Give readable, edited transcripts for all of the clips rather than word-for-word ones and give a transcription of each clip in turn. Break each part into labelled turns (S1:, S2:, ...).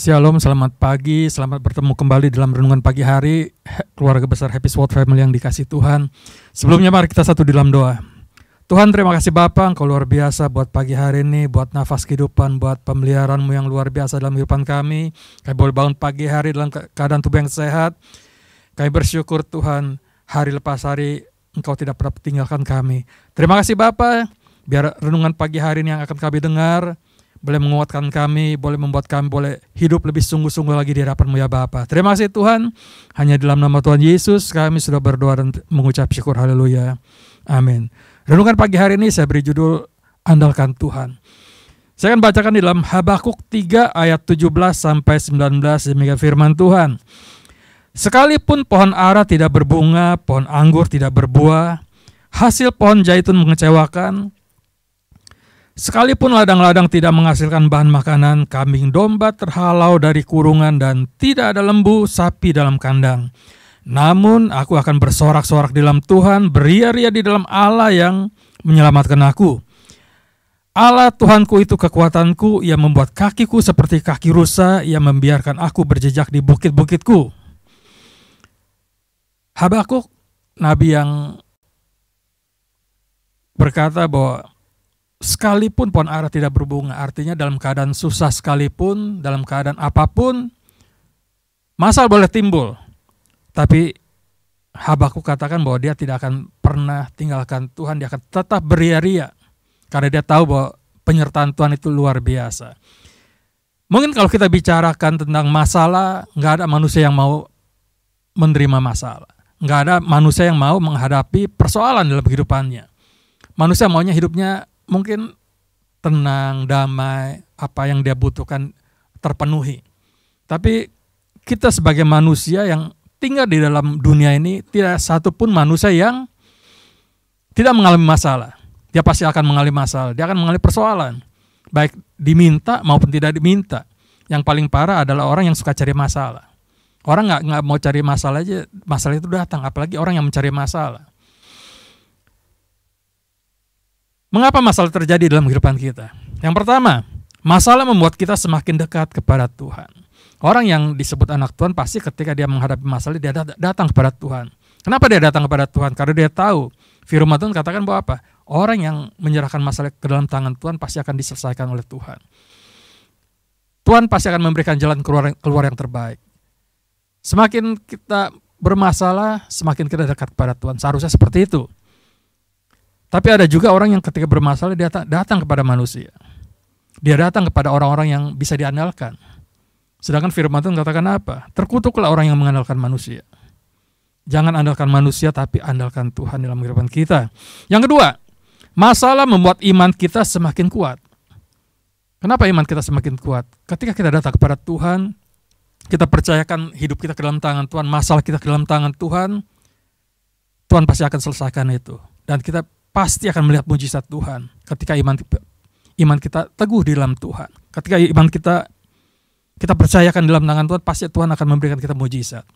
S1: Shalom, selamat pagi, selamat bertemu kembali dalam renungan pagi hari keluarga besar Happy Sword Family yang dikasih Tuhan. Sebelumnya mari kita satu di dalam doa. Tuhan, terima kasih Bapa, Engkau luar biasa buat pagi hari ini, buat nafas kehidupan, buat pemeliharaan-Mu yang luar biasa dalam kehidupan kami. Kami boleh bangun pagi hari dalam keadaan tubuh yang sehat. Kami bersyukur Tuhan, hari lepas hari Engkau tidak pernah tinggalkan kami. Terima kasih Bapa, biar renungan pagi hari ini yang akan kami dengar boleh menguatkan kami, boleh membuat kami boleh hidup lebih sungguh-sungguh lagi di hadapan-Mu ya Bapa. Terima kasih Tuhan, hanya dalam nama Tuhan Yesus kami sudah berdoa dan mengucap syukur, haleluya, amin. Renungan pagi hari ini saya beri judul Andalkan Tuhan. Saya akan bacakan di dalam Habakuk 3 ayat 17-19, demikian firman Tuhan. Sekalipun pohon ara tidak berbunga, pohon anggur tidak berbuah, hasil pohon zaitun mengecewakan, sekalipun ladang-ladang tidak menghasilkan bahan makanan, kambing domba terhalau dari kurungan dan tidak ada lembu sapi dalam kandang. Namun aku akan bersorak-sorak di dalam Tuhan, beria-ria di dalam Allah yang menyelamatkan aku. Allah Tuhanku itu kekuatanku, Ia membuat kakiku seperti kaki rusa, Ia membiarkan aku berjejak di bukit-bukitku. Habakuk, nabi yang berkata bahwa sekalipun pohon ara tidak berbunga, artinya dalam keadaan susah sekalipun, dalam keadaan apapun, masalah boleh timbul. Tapi Habakuk katakan bahwa dia tidak akan pernah tinggalkan Tuhan, dia akan tetap beria-ria. Karena dia tahu bahwa penyertaan Tuhan itu luar biasa. Mungkin kalau kita bicarakan tentang masalah, nggak ada manusia yang mau menerima masalah. Nggak ada manusia yang mau menghadapi persoalan dalam kehidupannya. Manusia maunya hidupnya mungkin tenang, damai, apa yang dia butuhkan terpenuhi. Tapi kita sebagai manusia yang tinggal di dalam dunia ini, tidak satu pun manusia yang tidak mengalami masalah. Dia pasti akan mengalami masalah, dia akan mengalami persoalan. Baik diminta maupun tidak diminta. Yang paling parah adalah orang yang suka cari masalah. Orang nggak mau cari masalah aja, masalah itu datang. Apalagi orang yang mencari masalah. Mengapa masalah terjadi dalam kehidupan kita? Yang pertama, masalah membuat kita semakin dekat kepada Tuhan. Orang yang disebut anak Tuhan pasti ketika dia menghadapi masalah, dia datang kepada Tuhan. Kenapa dia datang kepada Tuhan? Karena dia tahu, firman Tuhan katakan bahwa apa? Orang yang menyerahkan masalah ke dalam tangan Tuhan pasti akan diselesaikan oleh Tuhan. Tuhan pasti akan memberikan jalan keluar yang terbaik. Semakin kita bermasalah, semakin kita dekat kepada Tuhan. Seharusnya seperti itu. Tapi ada juga orang yang ketika bermasalah dia datang kepada manusia. Dia datang kepada orang-orang yang bisa diandalkan. Sedangkan firman Tuhan katakan apa? Terkutuklah orang yang mengandalkan manusia. Jangan andalkan manusia tapi andalkan Tuhan dalam kehidupan kita. Yang kedua, masalah membuat iman kita semakin kuat. Kenapa iman kita semakin kuat? Ketika kita datang kepada Tuhan, kita percayakan hidup kita ke dalam tangan Tuhan, masalah kita ke dalam tangan Tuhan, Tuhan pasti akan selesaikan itu. Dan kita pasti akan melihat mujizat Tuhan ketika iman kita teguh di dalam Tuhan. Ketika iman kita percayakan dalam tangan Tuhan, pasti Tuhan akan memberikan kita mujizat.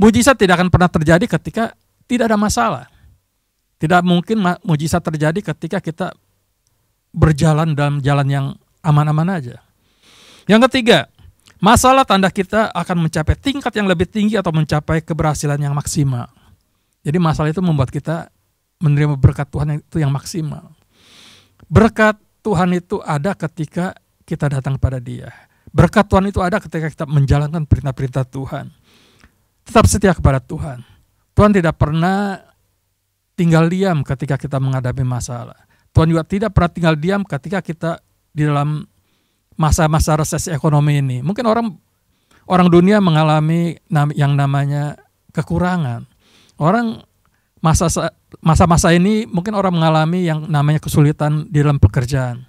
S1: Mujizat tidak akan pernah terjadi ketika tidak ada masalah. Tidak mungkin mujizat terjadi ketika kita berjalan dalam jalan yang aman-aman aja. Yang ketiga, masalah tanda kita akan mencapai tingkat yang lebih tinggi atau mencapai keberhasilan yang maksimal. Jadi masalah itu membuat kita menerima berkat Tuhan itu yang maksimal. Berkat Tuhan itu ada ketika kita datang pada Dia. Berkat Tuhan itu ada ketika kita menjalankan perintah-perintah Tuhan. Tetap setia kepada Tuhan. Tuhan tidak pernah tinggal diam ketika kita menghadapi masalah. Tuhan juga tidak pernah tinggal diam ketika kita di dalam masa-masa resesi ekonomi ini. Mungkin orang dunia mengalami yang namanya kekurangan. Orang masa-masa ini mungkin orang mengalami yang namanya kesulitan di dalam pekerjaan.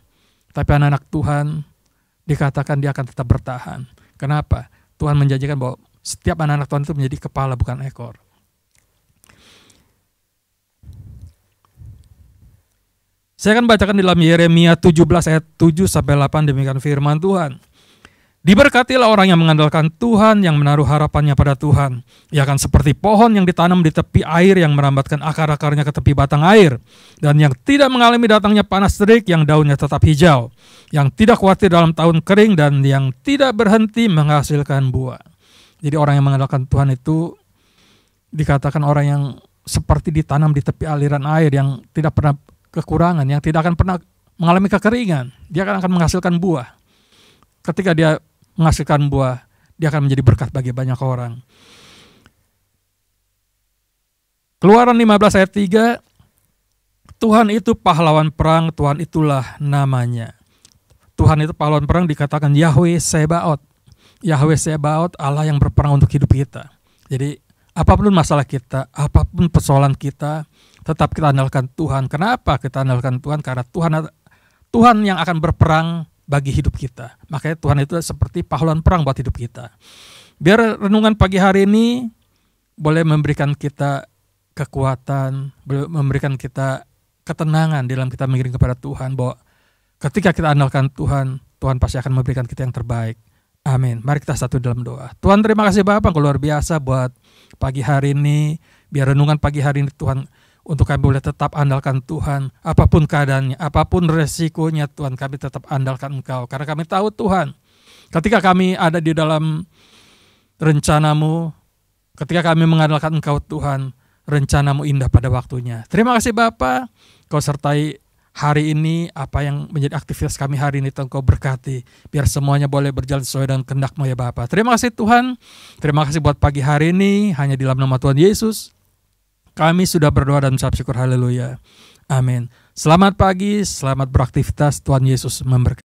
S1: Tapi anak-anak Tuhan dikatakan dia akan tetap bertahan. Kenapa? Tuhan menjanjikan bahwa setiap anak-anak Tuhan itu menjadi kepala bukan ekor. Saya akan bacakan di dalam Yeremia 17 ayat 7-8 demikian firman Tuhan. Diberkatilah orang yang mengandalkan Tuhan, yang menaruh harapannya pada Tuhan. Ia akan seperti pohon yang ditanam di tepi air, yang merambatkan akar-akarnya ke tepi batang air, dan yang tidak mengalami datangnya panas terik, yang daunnya tetap hijau, yang tidak khawatir dalam tahun kering, dan yang tidak berhenti menghasilkan buah. Jadi orang yang mengandalkan Tuhan itu dikatakan orang yang seperti ditanam di tepi aliran air, yang tidak pernah kekurangan, yang tidak akan pernah mengalami kekeringan. Dia akan menghasilkan buah. Ketika dia menghasilkan buah, dia akan menjadi berkat bagi banyak orang. Keluaran 15 ayat 3, Tuhan itu pahlawan perang, Tuhan itulah namanya. Tuhan itu pahlawan perang dikatakan Yahweh Sebaot. Yahweh Sebaot, Allah yang berperang untuk hidup kita. Jadi apapun masalah kita, apapun persoalan kita, tetap kita andalkan Tuhan. Kenapa kita andalkan Tuhan? Karena Tuhan yang akan berperang bagi hidup kita. Makanya Tuhan itu seperti pahlawan perang buat hidup kita. Biar renungan pagi hari ini boleh memberikan kita kekuatan, boleh memberikan kita ketenangan dalam kita mengiring kepada Tuhan, bahwa ketika kita andalkan Tuhan, Tuhan pasti akan memberikan kita yang terbaik. Amin. Mari kita satu dalam doa. Tuhan, terima kasih Bapak luar biasa buat pagi hari ini. Biar renungan pagi hari ini Tuhan, untuk kami boleh tetap andalkan Tuhan, apapun keadaannya, apapun resikonya Tuhan, kami tetap andalkan Engkau. Karena kami tahu Tuhan, ketika kami ada di dalam rencana-Mu, ketika kami mengandalkan Engkau Tuhan, rencana-Mu indah pada waktunya. Terima kasih Bapa, Kau sertai hari ini, apa yang menjadi aktivitas kami hari ini Tuhan Kau berkati, biar semuanya boleh berjalan sesuai dengan kehendak-Mu ya Bapa. Terima kasih Tuhan, terima kasih buat pagi hari ini, hanya di dalam nama Tuhan Yesus kami sudah berdoa dan mengucap syukur, haleluya. Amin. Selamat pagi, selamat beraktivitas, Tuhan Yesus memberkati.